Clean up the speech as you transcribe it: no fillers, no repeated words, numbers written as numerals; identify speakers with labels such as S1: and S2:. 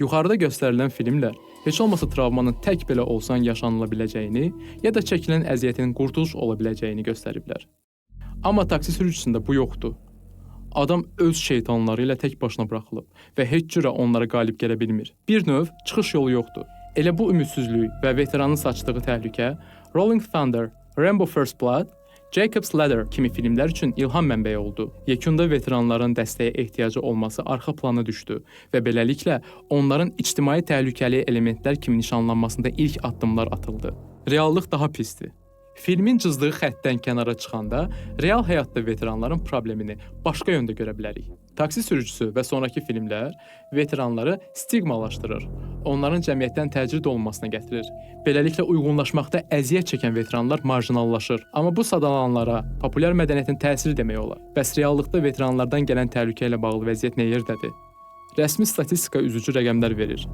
S1: Yuxarıda göstərilən filmlər heç olmasa travmanın tək belə olsan yaşanıla biləcəyini, ya da çəkilən əziyyətin qurtuluş ola biləcəyini göstəriblər. Amma taksi sürücüsündə bu yoxdur. Adam öz şeytanları ilə tək başına buraxılıb və heç cürə onlara qalib gələ bilmir. Bir növ çıxış yolu yoxdur. Elə bu ümidsizlik və veteranın saçdığı təhlükə Rolling Thunder, Rambo First Blood, Jacob's Ladder kimi filmlər üçün ilham mənbəyi oldu. Yekunda veteranların dəstəyə ehtiyacı olması arxa plana düşdü və beləliklə onların ictimai təhlükəli elementlər kimi nişanlanmasında ilk addımlar atıldı. Reallıq daha pisdir. Filmin cızdığı xəttdən kənara çıxanda real həyatda veteranların problemini başqa yöndə görə bilərik. Taksi sürücüsü və sonrakı filmlər veteranları stigmalaşdırır, onların cəmiyyətdən təcrid olunmasına gətirir. Beləliklə uyğunlaşmaqda əziyyət çəkən veteranlar marjinallaşır. Amma bu sadalananlara populyar mədəniyyətin təsiri demək olar. Bəs reallıqda veteranlardan gələn təhlükə ilə bağlı vəziyyət nə yerdədir? Rəsmi statistika üzücü rəqəmlər verir.